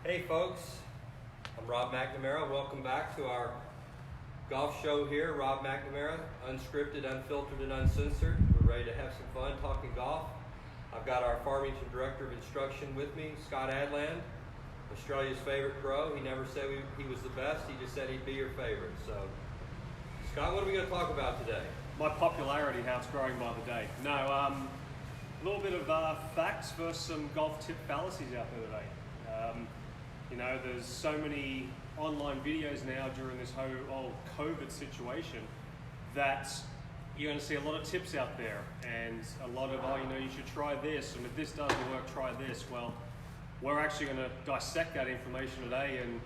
Hey folks, I'm Rob McNamara. Welcome back to our golf show here. Rob McNamara, unscripted, unfiltered, and uncensored. We're ready to have some fun talking golf. I've got our Farmington Director of Instruction with me, Scott Adland, Australia's favorite pro. He never said he was the best, he just said he'd be your favorite. So, Scott, what are we going to talk about today? My popularity, how it's growing by the day. No, a little bit of facts versus some golf tip fallacies out there today. There's so many online videos now during this whole COVID situation that you're going to see a lot of tips out there and a lot of, you should try this, and if this doesn't work, try this. Well, we're actually going to dissect that information today and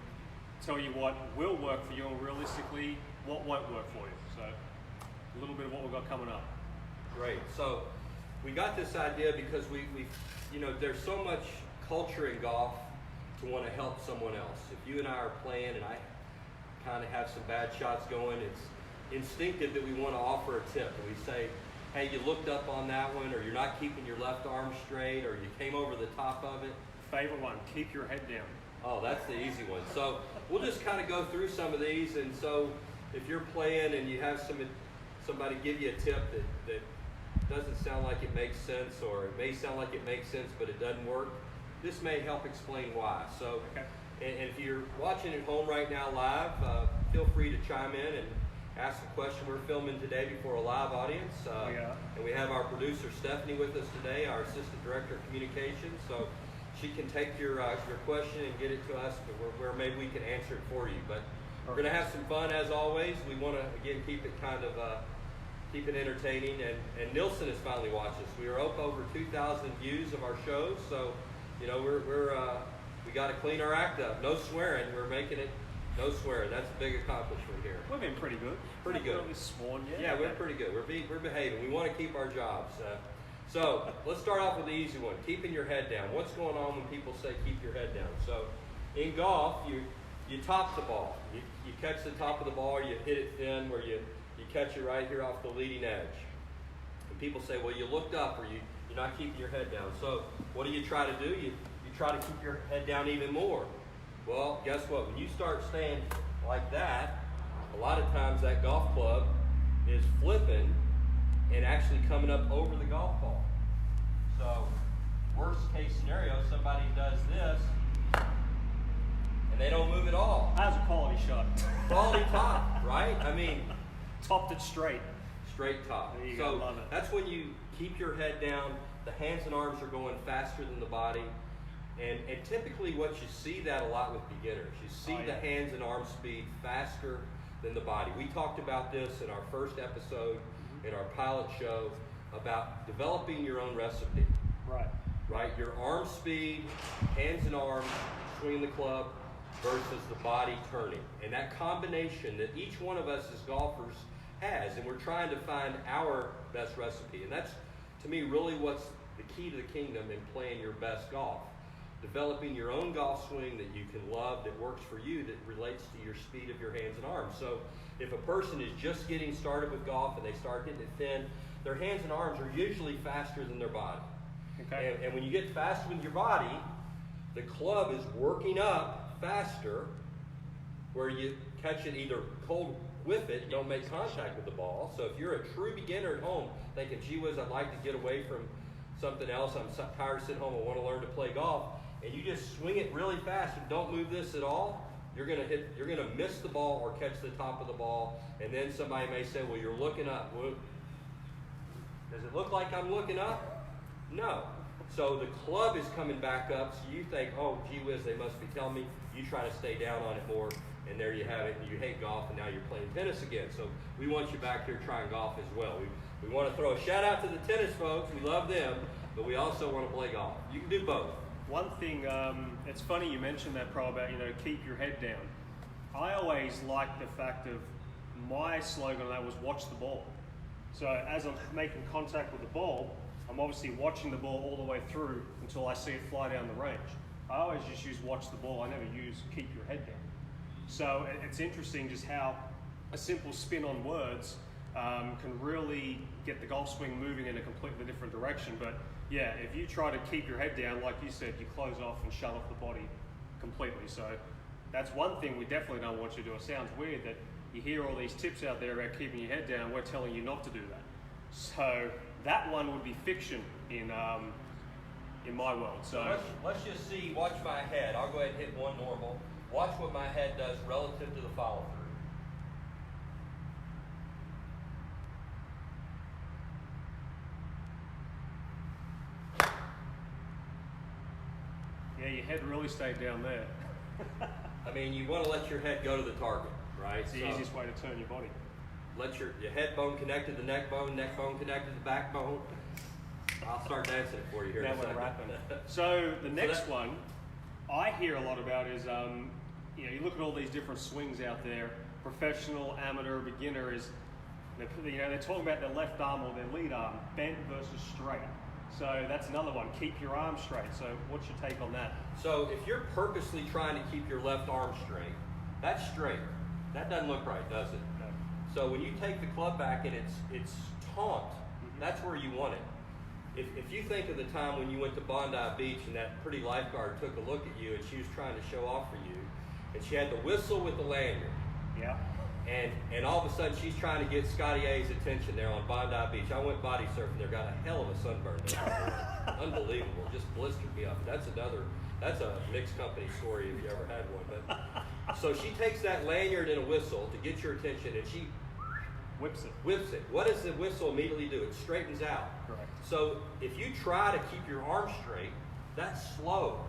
tell you what will work for you and realistically what won't work for you. So a little bit of what we've got coming up. Great. So we got this idea because we there's so much culture in golf to want to help someone else. If you and I are playing and I kind of have some bad shots going, it's instinctive that we want to offer a tip. And we say, hey, you looked up on that one, or you're not keeping your left arm straight, or you came over the top of it. Favorite one, keep your head down. Oh, that's the easy one. So we'll just kind of go through some of these. And so if you're playing and you have somebody give you a tip that doesn't sound like it makes sense, or it may sound like it makes sense but it doesn't work, this may help explain why. So, okay. And if you're watching at home right now live, feel free to chime in and ask a question. We're filming today before a live audience. And we have our producer Stephanie with us today, our Assistant Director of Communications. So she can take your question and get it to us where maybe we can answer it for you. But we're going to have some fun as always. We want to, again, keep it keep it entertaining. And Nielsen has finally watched us. We are up over 2,000 views of our shows. So we got to clean our act up. No swearing. We're making it no swearing. That's a big accomplishment here. We've been pretty good. Pretty good. Really sworn yet. Yeah, we're pretty good. We're behaving. We want to keep our jobs. So let's start off with the easy one. Keeping your head down. What's going on when people say keep your head down? So in golf, you top the ball. You catch the top of the ball. You hit it thin where you catch it right here off the leading edge. And people say, well, you looked up, or you're not keeping your head down. So what do you try to do? You try to keep your head down even more. Well, guess what? When you start staying like that, a lot of times that golf club is flipping and actually coming up over the golf ball. So worst case scenario, somebody does this and they don't move at all. That was a quality shot. Quality top, right? I mean, topped it straight. Straight top. There you go. Love it. That's when you keep your head down. The hands and arms are going faster than the body. And typically what you see that a lot with beginners. You see the hands and arm speed faster than the body. We talked about this in our first episode in our pilot show about developing your own recipe. Right? Your arm speed, hands and arms, swinging the club versus the body turning. And that combination that each one of us as golfers has, and we're trying to find our best recipe. And that's, to me, really what's the key to the kingdom in playing your best golf. Developing your own golf swing that you can love, that works for you, that relates to your speed of your hands and arms. So if a person is just getting started with golf and they start hitting it thin, their hands and arms are usually faster than their body. Okay. And when you get faster with your body, the club is working up faster, where you catch it either cold whiff it, don't make contact with the ball. So if you're a true beginner at home thinking, gee whiz, I'd like to get away from something else, I'm tired of sitting home, I want to learn to play golf, and you just swing it really fast and don't move this at all, you're gonna miss the ball or catch the top of the ball. And then somebody may say, well, you're looking up. Well, does it look like I'm looking up? No. So the club is coming back up, so you think, oh, gee whiz, they must be telling me. You try to stay down on it more, and there you have it. And you hate golf, and now you're playing tennis again. So we want you back here trying golf as well. We want to throw a shout out to the tennis folks. We love them, but we also want to play golf. You can do both. One thing, it's funny you mentioned that, Pro, about, keep your head down. I always liked the fact of my slogan on that was watch the ball. So as I'm making contact with the ball, I'm obviously watching the ball all the way through until I see it fly down the range. I always just use watch the ball. I never use keep your head down. So it's interesting just how a simple spin on words can really get the golf swing moving in a completely different direction. But yeah, if you try to keep your head down, like you said, you close off and shut off the body completely. So that's one thing we definitely don't want you to do. It sounds weird that you hear all these tips out there about keeping your head down. We're telling you not to do that. So that one would be fiction in my world. So let's just see. Watch my head. I'll go ahead and hit one normal. Watch what my head does relative to the follow through. Yeah, your head really stayed down there. I mean, you want to let your head go to the target, right? It's the easiest way to turn your body. Let your head bone connect to the neck bone connect to the backbone. I'll start dancing it for you here Now in a second. we're wrapping. So the next one I hear a lot about is, you look at all these different swings out there, professional, amateur, beginner is, they're talking about their left arm or their lead arm, bent versus straight. So that's another one, keep your arm straight. So what's your take on that? So if you're purposely trying to keep your left arm straight, that's straight. That doesn't look right, does it? No. So when you take the club back and it's taut, that's where you want it. If you think of the time when you went to Bondi Beach and that pretty lifeguard took a look at you and she was trying to show off for you, and she had the whistle with the lanyard. Yeah. And all of a sudden she's trying to get Scotty A's attention there on Bondi Beach. I went body surfing there, got a hell of a sunburn there. Unbelievable, just blistered me up. That's a mixed company story if you ever had one. But so she takes that lanyard and a whistle to get your attention, and she Whips it. What does the whistle immediately do? It straightens out. Correct. So if you try to keep your arm straight, that's slow.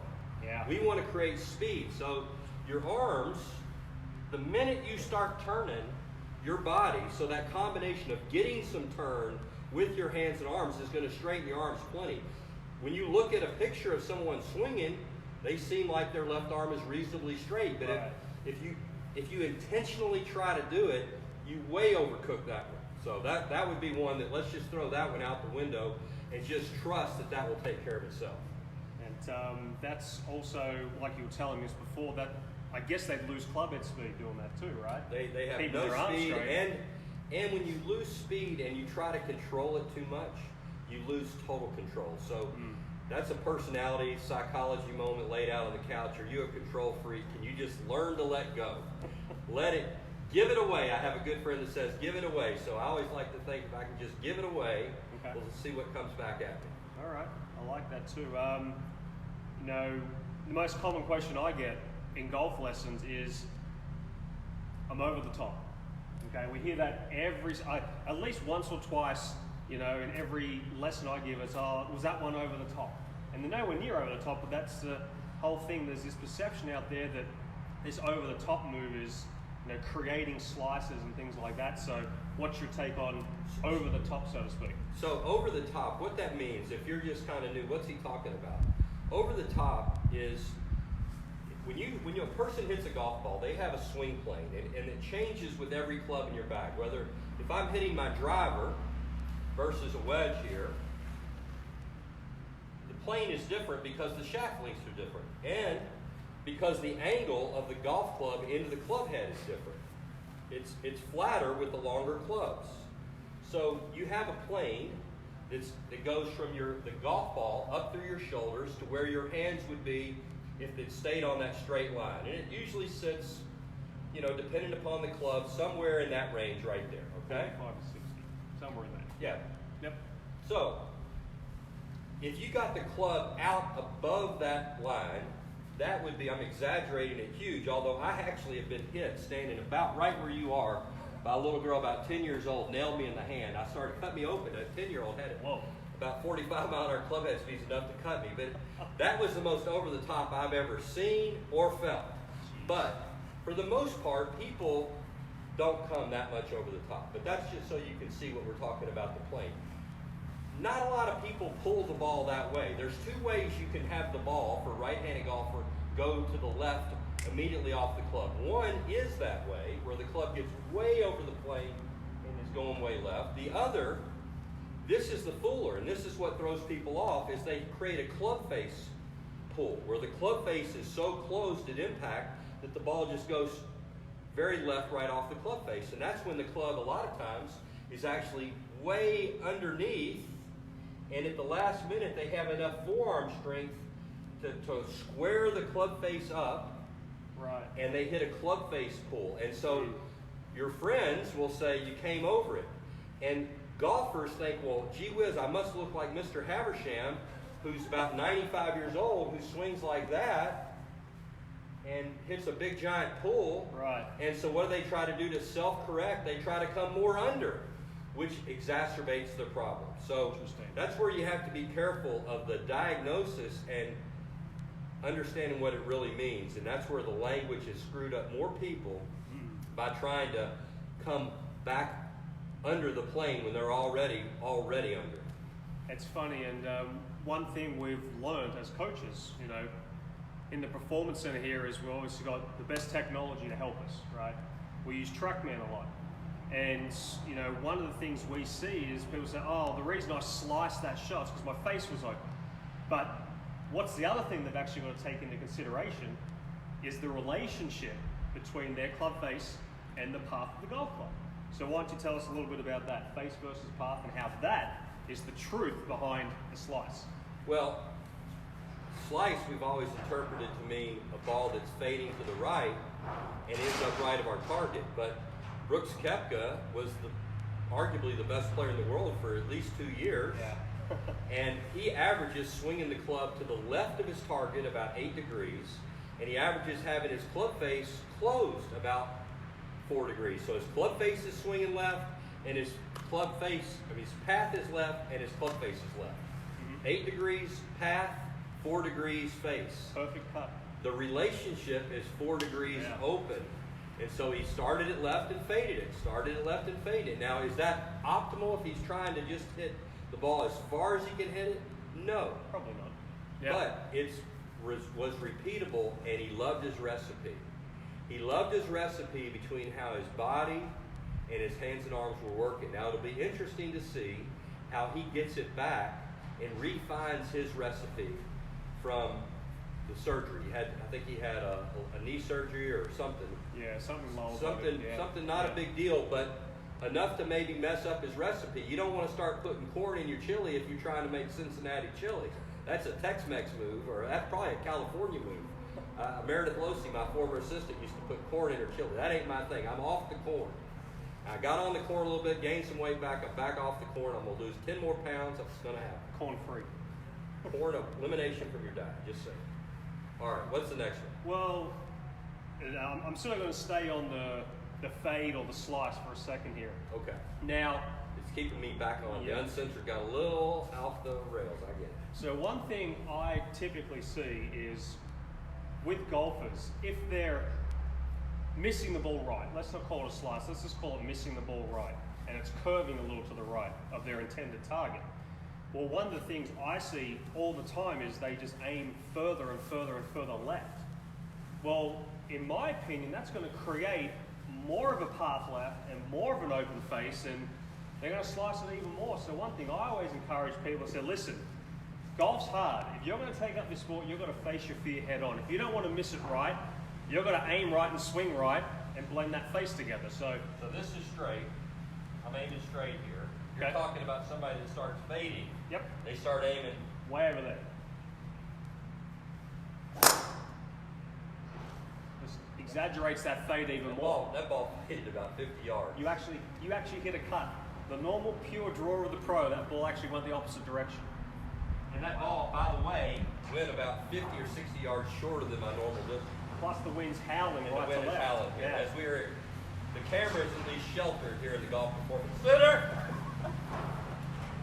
Yeah. We want to create speed. So your arms, the minute you start turning your body, so that combination of getting some turn with your hands and arms is going to straighten your arms plenty. When you look at a picture of someone swinging, they seem like their left arm is reasonably straight. But right. if you intentionally try to do it, you way overcook that one. So that would be one that, let's just throw that one out the window and just trust that will take care of itself. And that's also, like you were telling us before, that I guess they'd lose club head speed doing that too, right? They have Keeping no their arms speed, straight. and when you lose speed and you try to control it too much, you lose total control. So that's a personality psychology moment laid out on the couch. Are you a control freak? Can you just learn to let go? Give it away. I have a good friend that says, give it away. So I always like to think if I can just give it away, Okay. we'll see what comes back at me. All right, I like that too. The most common question I get in golf lessons is, I'm over the top. Okay, we hear that at least once or twice, in every lesson I give, it's, was that one over the top? And they're nowhere near over the top, but that's the whole thing. There's this perception out there that this over the top move is creating slices and things like that. So what's your take on over the top, so to speak? So over the top, what that means, if you're just kind of new, what's he talking about? Over the top is when a person hits a golf ball, they have a swing plane, and it changes with every club in your bag. Whether if I'm hitting my driver versus a wedge here, the plane is different because the shaft lengths are different, and because the angle of the golf club into the club head is different. It's flatter with the longer clubs. So you have a plane that goes from the golf ball up through your shoulders to where your hands would be if it stayed on that straight line. And it usually sits, depending upon the club, somewhere in that range right there, okay? 45 to 60, somewhere in there. Yeah. Yep. So if you got the club out above that line, that would be, I'm exaggerating it huge, although I actually have been hit standing about right where you are by a little girl about 10 years old, nailed me in the hand. I started cut me open. A 10-year-old had it. Whoa. About 45 mile an hour club head speed is enough to cut me. But that was the most over the top I've ever seen or felt. But for the most part, people don't come that much over the top. But that's just so you can see what we're talking about the plane. Not a lot of people pull the ball that way. There's two ways you can have the ball for a right-handed golfer go to the left immediately off the club. One is that way, where the club gets way over the plane and is going way left. The other, this is the fooler, and this is what throws people off, is they create a club face pull, where the club face is so closed at impact that the ball just goes very left right off the club face. And that's when the club, a lot of times, is actually way underneath, and at the last minute they have enough forearm strength to square the club face up, Right. and they hit a club face pull. And so your friends will say you came over it. And golfers think, well, gee whiz, I must look like Mr. Haversham, who's about 95 years old, who swings like that and hits a big giant pull. Right. And so what do they try to do to self-correct? They try to come more under, which exacerbates the problem. So that's where you have to be careful of the diagnosis and understanding what it really means. And that's where the language has screwed up more people by trying to come back under the plane when they're already under. It's funny, and one thing we've learned as coaches, in the performance center here is we've obviously got the best technology to help us, right? We use TrackMan a lot. And, one of the things we see is people say, oh, the reason I sliced that shot is because my face was open. But what's the other thing they've actually got to take into consideration is the relationship between their club face and the path of the golf club. So why don't you tell us a little bit about that, face versus path, and how that is the truth behind the slice? Well, slice we've always interpreted to mean a ball that's fading to the right and ends up right of our target. But Brooks Koepka was arguably the best player in the world for at least 2 years. Yeah. And he averages swinging the club to the left of his target about 8 degrees. And he averages having his club face closed about 4 degrees. So his club face is swinging left, and his path is left, and his club face is left. 8 degrees path, 4 degrees face. Perfect cut. The relationship is 4 degrees open. And so he started it left and faded it. Now, is that optimal if he's trying to just hit the ball as far as he can hit it? No. Probably not. Yeah. But it was repeatable, and he loved his recipe. He loved his recipe between how his body and his hands and arms were working. Now, it'll be interesting to see how he gets it back and refines his recipe from the surgery. I think he had a knee surgery or something. Yeah, something not a big deal, but enough to maybe mess up his recipe. You don't want to start putting corn in your chili if you're trying to make Cincinnati chili. That's a Tex-Mex move, or that's probably a California move. Meredith Losey, my former assistant, used to put corn in her chili. That ain't my thing. I'm off the corn. I got on the corn a little bit, gained some weight back. I'm back off the corn. I'm going to lose 10 more pounds. That's going to happen. Corn-free. Corn elimination from your diet, just saying. All right, what's the next one? Well, I'm sort of going to stay on the fade or the slice for a second here. Okay. Now, it's keeping me back on. The uncensored got a little off the rails, I get it. So one thing I typically see is with golfers, if they're missing the ball right, let's not call it a slice, let's just call it missing the ball right, and it's curving a little to the right of their intended target. Well, one of the things I see all the time is they just aim further and further and further left. Well, in my opinion, that's going to create more of a path left and more of an open face, and they're going to slice it even more. So one thing I always encourage people to say, listen, golf's hard. If you're going to take up this sport, you've got to face your fear head on. If you don't want to miss it right, you've got to aim right and swing right and blend that face together. So this is straight. I'm aiming straight here. You're Okay. talking about somebody that starts fading. Yep. They start aiming way over there. This exaggerates that fade even more. That ball hit about 50 yards. You actually hit a cut. The normal pure draw of the pro, that ball actually went the opposite direction. And that ball, by the way, went about 50 or 60 yards shorter than my normal distance. Plus the wind's howling And right the to wind is left. howling. Yeah. As the camera is at least sheltered here in the Golf Performance Center.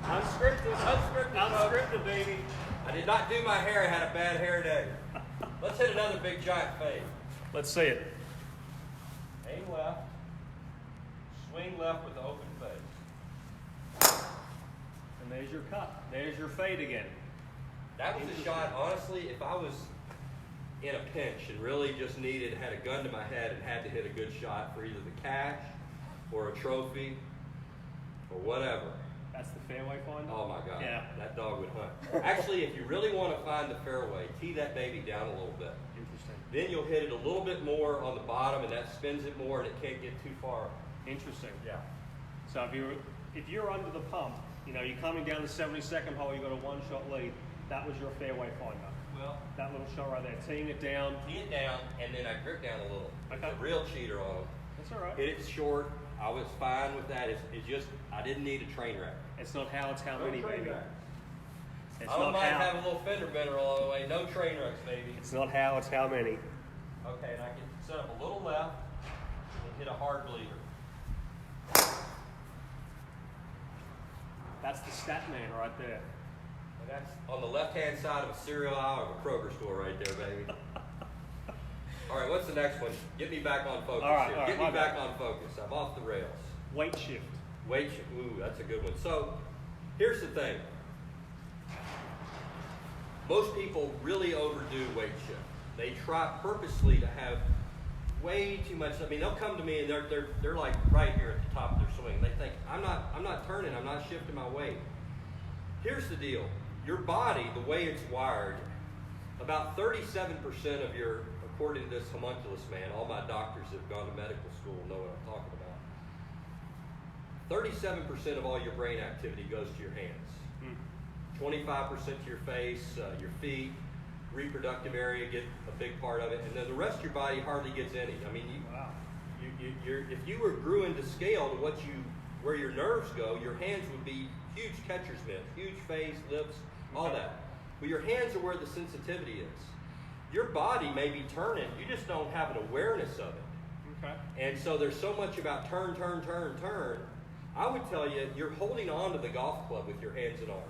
Unscripted, baby. I did not do my hair. I had a bad hair day. Let's hit another big giant fade. Let's see it. Aim left. Swing left with the open face. And there's your cut. There's your fade again. That was a shot, honestly, if I was in a pinch and really just had a gun to my head and had to hit a good shot for either the cash or a trophy or whatever. That's the fairway finder? Oh my God, Yeah. that dog would hunt. Actually, if you really want to find the fairway, tee that baby down a little bit. Interesting. Then you'll hit it a little bit more on the bottom, and that spins it more, and it can't get too far. Interesting. Yeah. So if you're under the pump, you're coming down the 72nd hole, you've got a one-shot lead, that was your fairway finder. Well, that little shot right there, teeing it down. tee it down, and then I grip down a little. Okay. It's a real cheater on them. That's all right. Hit it short. I was fine with that. It's just, I didn't need a train wreck. It's not how, it's how many, baby. It's I don't not mind how. having a little fender bender along the way. No train wrecks, baby. It's not how, it's how many. Okay, and I can set up a little left and hit a hard bleeder. That's the stat man right there. And that's on the left-hand side of a cereal aisle of a Kroger store right there, baby. All right, what's the next one? Get me back on focus here. Get me back on focus. I'm off the rails. Weight shift. Weight shift. Ooh, that's a good one. So, here's the thing. Most people really overdo weight shift. They try purposely to have way too much. I mean, they'll come to me and they're like right here at the top of their swing. They think, I'm not turning, I'm not shifting my weight. Here's the deal. Your body, the way it's wired, about 37% of your, according to this homunculus man, all my doctors that have gone to medical school know what I'm talking about. 37% of all your brain activity goes to your hands. 25% to your face, your feet, reproductive area get a big part of it, and then the rest of your body hardly gets any. I mean, if you were grew into scale to where your nerves go, your hands would be huge catcher's mitts, huge face, lips, all that. But your hands are where the sensitivity is. Your body may be turning, you just don't have an awareness of it. Okay. And so there's so much about turn, turn, turn, turn. I would tell you, you're holding on to the golf club with your hands and arms.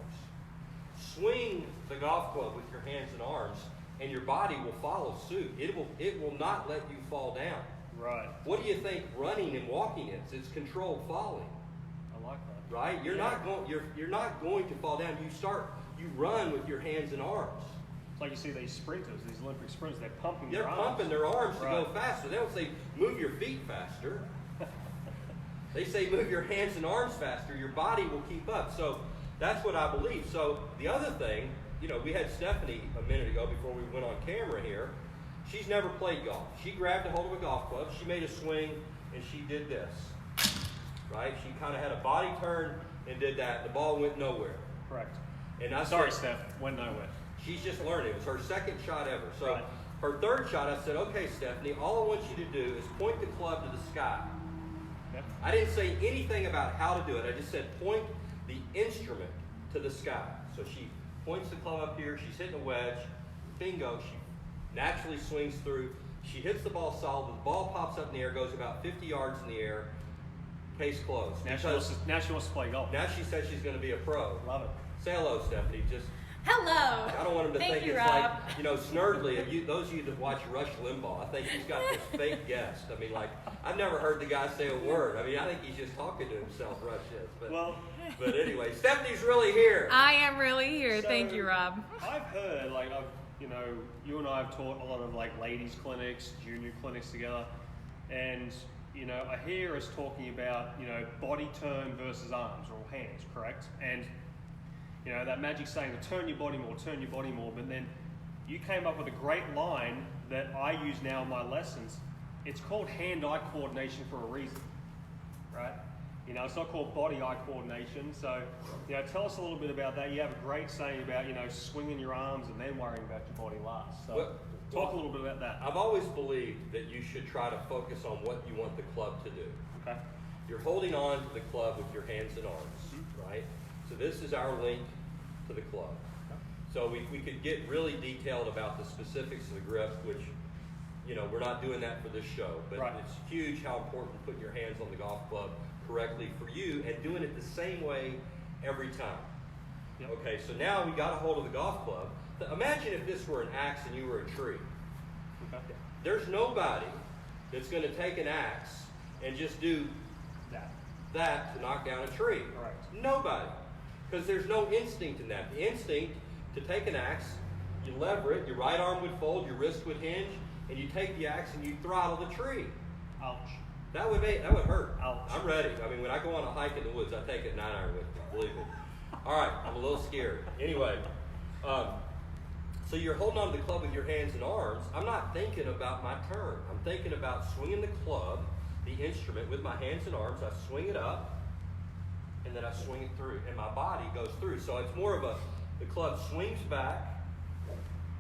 Swing the golf club with your hands and arms, and your body will follow suit. It will not let you fall down. Right. What do you think running and walking is? It's controlled falling. I like that. Right? You're not going to fall down. You run with your hands and arms. It's like you see these sprinters, these Olympic sprinters, they're pumping They're their arms. pumping their arms to go faster. They don't say move your feet faster. They say move your hands and arms faster. Your body will keep up. So that's what I believe. So the other thing, we had Stephanie a minute ago before we went on camera here. She's never played golf. She grabbed a hold of a golf club, she made a swing, and she did this. Right? She kind of had a body turn and did that. The ball went nowhere. Correct. And I Sorry, said, Steph, went nowhere. She's just learning. It was her second shot ever. So Right. her third shot, I said, okay, Stephanie, all I want you to do is point the club to the sky. Yep. I didn't say anything about how to do it. I just said point the instrument to the sky. So she points the club up here. She's hitting a wedge. Bingo. She naturally swings through. She hits the ball solid. The ball pops up in the air, goes about 50 yards in the air. Case closed. Now she wants to play golf. Now she says she's going to be a pro. Love it. Say hello, Stephanie. Just Hello. I don't want him to Thank think you, it's Rob. like, Snurdly, those of you that watch Rush Limbaugh, I think he's got this fake guest. I mean, like, I've never heard the guy say a word. I mean, I think he's just talking to himself, Rush is. But anyway, Stephanie's really here. I am really here. So, Thank you, Rob. I've heard, you and I have taught a lot of ladies clinics, junior clinics together, and I hear us talking about body turn versus arms or hands, correct? And that magic saying to turn your body more, but then you came up with a great line that I use now in my lessons. It's called hand-eye coordination for a reason, right? It's not called body-eye coordination. So, tell us a little bit about that. You have a great saying about, swinging your arms and then worrying about your body last. So, talk a little bit about that. I've always believed that you should try to focus on what you want the club to do. Okay. You're holding on to the club with your hands and arms, right? So this is our link to the club. Okay. So we could get really detailed about the specifics of the grip, which, we're not doing that for this show, but It's huge how important putting your hands on the golf club correctly for you and doing it the same way every time. Yep. Okay, so now we got a hold of the golf club. Imagine if this were an axe and you were a tree. Okay. There's nobody that's going to take an axe and just do that to knock down a tree. Correct. Nobody. Because there's no instinct in that. The instinct to take an axe, you lever it, your right arm would fold, your wrist would hinge, and you take the axe and you throttle the tree. Ouch. That would hurt. Ouch. I'm ready. I mean, when I go on a hike in the woods, I take a 9-iron with me, believe me. All right, I'm a little scared. Anyway, so you're holding on to the club with your hands and arms. I'm not thinking about my turn. I'm thinking about swinging the club, the instrument, with my hands and arms. I swing it up, and then I swing it through, and my body goes through. So it's more of the club swings back,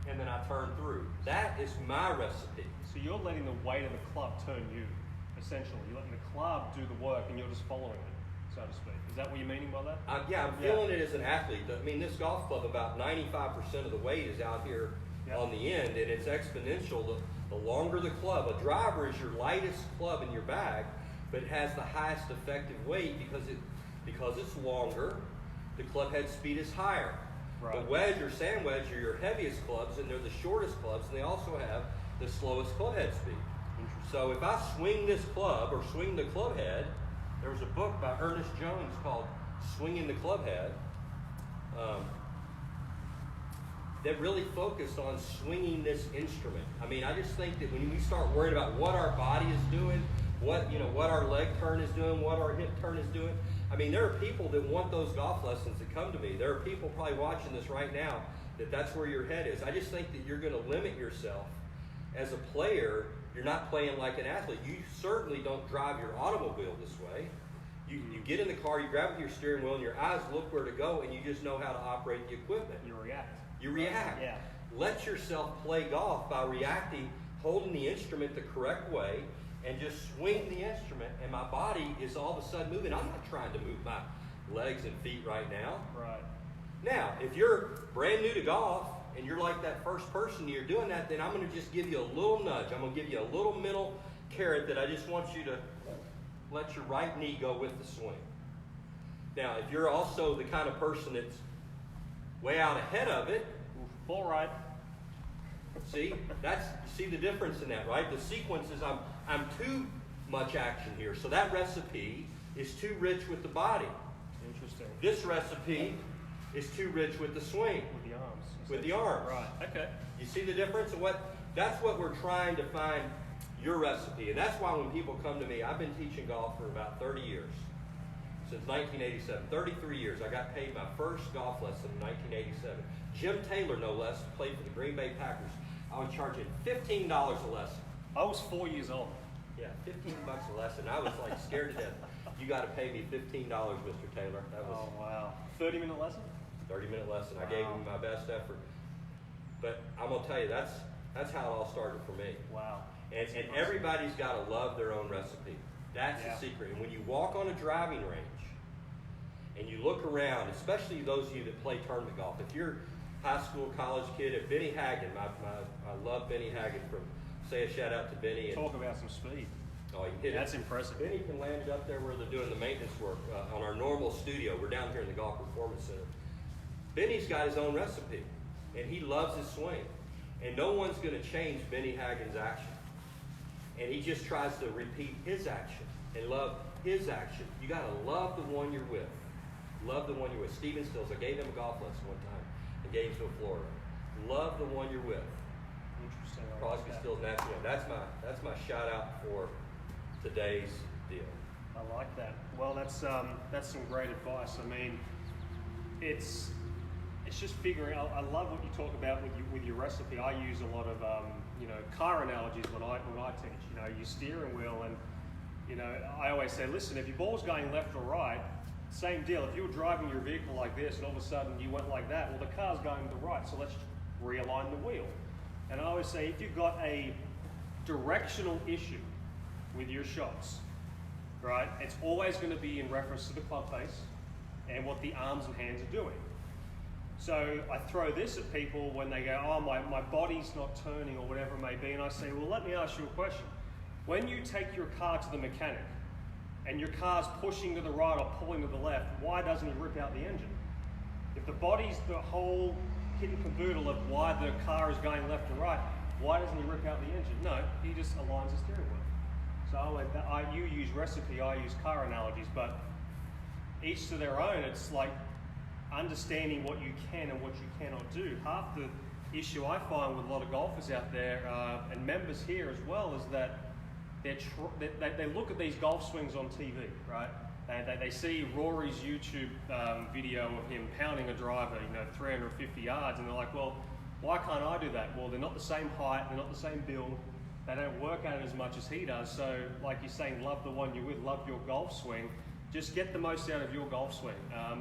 and then I turn through. That is my recipe. So you're letting the weight of the club turn you, essentially. You're letting the club do the work and you're just following it, so to speak. Is that what you're meaning by that? I'm feeling it as an athlete. I mean, this golf club, about 95% of the weight is out here on the end, and it's exponential. The longer the club, a driver is your lightest club in your bag, but it has the highest effective weight because it's longer. The club head speed is higher. Right. The wedge or sand wedge are your heaviest clubs, and they're the shortest clubs, and they also have the slowest club head speed. So if I swing this club or swing the club head, there was a book by Ernest Jones called Swinging the Club Head that really focused on swinging this instrument. I mean, I just think that when we start worrying about what our body is doing, what our leg turn is doing, what our hip turn is doing. I mean, there are people that want those golf lessons that come to me. There are people probably watching this right now that's where your head is. I just think that you're going to limit yourself. As a player, you're not playing like an athlete. You certainly don't drive your automobile this way. You get in the car, you grab your steering wheel, and your eyes look where to go, and you just know how to operate the equipment. You react. You react. Yeah. Let yourself play golf by reacting, holding the instrument the correct way, and just swing the instrument, and my body is all of a sudden moving. I'm not trying to move my legs and feet right now. Right. Now, if you're brand new to golf, and you're like that first person and you're doing that, then I'm going to just give you a little nudge. I'm going to give you a little mental carrot that I just want you to let your right knee go with the swing. Now, if you're also the kind of person that's way out ahead of it, All right. see the difference in that, right? The sequence is I'm too much action here. So that recipe is too rich with the body. Interesting. This recipe is too rich with the swing. With the arms. With the arms. Right. Okay. You see the difference? That's what we're trying to find your recipe. And that's why when people come to me, I've been teaching golf for about 30 years. Since 1987. 33 years. I got paid my first golf lesson in 1987. Jim Taylor, no less, played for the Green Bay Packers. I was charging $15 a lesson. I was 4 years old. Yeah, $15 a lesson. I was like scared to death. You got to pay me $15, Mr. Taylor. That was Oh, wow. 30-minute lesson? 30-minute lesson. Wow. I gave him my best effort. But I'm going to tell you, that's how it all started for me. Wow. And everybody's got to love their own recipe. That's the secret. And when you walk on a driving range and you look around, especially those of you that play tournament golf, if you're a high school, college kid, at Benny Hagen, I love Benny Hagen say a shout out to Benny. Talk about some speed. Oh, you hit That's it. impressive. Benny can land it up there where they're doing the maintenance work on our normal studio. We're down here in the Golf Performance Center. Benny's got his own recipe, and he loves his swing. And no one's going to change Benny Hagen's action. And he just tries to repeat his action and love his action. You got to love the one you're with. Love the one you're with. Steven Stills, I gave him a golf lesson one time in Gainesville, Florida. Love the one you're with. Interesting. I like Crosby, that. Stills, Nash. That's my shout out for today's deal. I like that. Well, that's some great advice. I mean, it's just figuring. I love what you talk about with your recipe. I use a lot of car analogies when I teach. Your steering wheel, and I always say, listen, if your ball's going left or right, same deal. If you were driving your vehicle like this, and all of a sudden you went like that, well, the car's going to the right, so let's realign the wheel. And I always say, if you've got a directional issue with your shots, right, it's always going to be in reference to the club face and what the arms and hands are doing. So I throw this at people when they go, oh, my body's not turning or whatever it may be, and I say, well, let me ask you a question. When you take your car to the mechanic and your car's pushing to the right or pulling to the left, why doesn't he rip out the engine? If the body's the whole kit and caboodle of why the car is going left or right, why doesn't he rip out the engine? No, he just aligns the steering wheel. So you use recipe, I use car analogies, but each to their own. It's like understanding what you can and what you cannot do. Half the issue I find with a lot of golfers out there and members here as well is that they look at these golf swings on TV, right? They see Rory's YouTube video of him pounding a driver, 350 yards, and they're like, well, why can't I do that? Well, they're not the same height, they're not the same build, they don't work at it as much as he does. So, like you're saying, love the one you're with, love your golf swing. Just get the most out of your golf swing.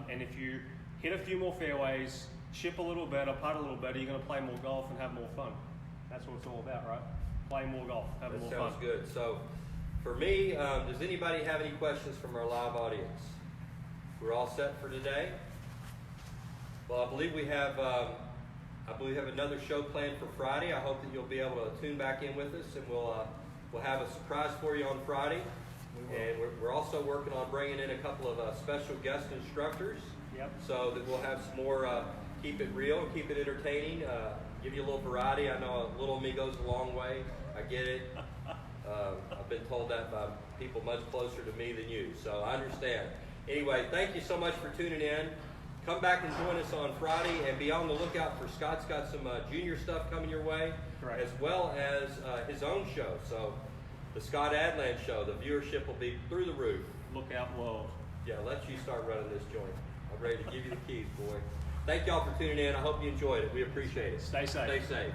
And if you hit a few more fairways, chip a little better, putt a little better, you're going to play more golf and have more fun. That's what it's all about, right? Play more golf, having more fun. That sounds good. So, for me, does anybody have any questions from our live audience? We're all set for today. Well, I believe we have another show planned for Friday. I hope that you'll be able to tune back in with us, and we'll have a surprise for you on Friday. And we're also working on bringing in a couple of special guest instructors. Yep. So that we'll have some more keep it real, keep it entertaining, give you a little variety. I know a little me goes a long way. I get it. I've been told that by people much closer to me than you, so I understand. Anyway, thank you so much for tuning in. Come back and join us on Friday, and be on the lookout for Scott's got some junior stuff coming your way, Correct. As well as his own show. So the Scott Adland Show, the viewership will be through the roof. Look out, world. Yeah, let you start running this joint. I'm ready to give you the keys, boy. Thank y'all for tuning in. I hope you enjoyed it. We appreciate it. Stay safe. Stay safe.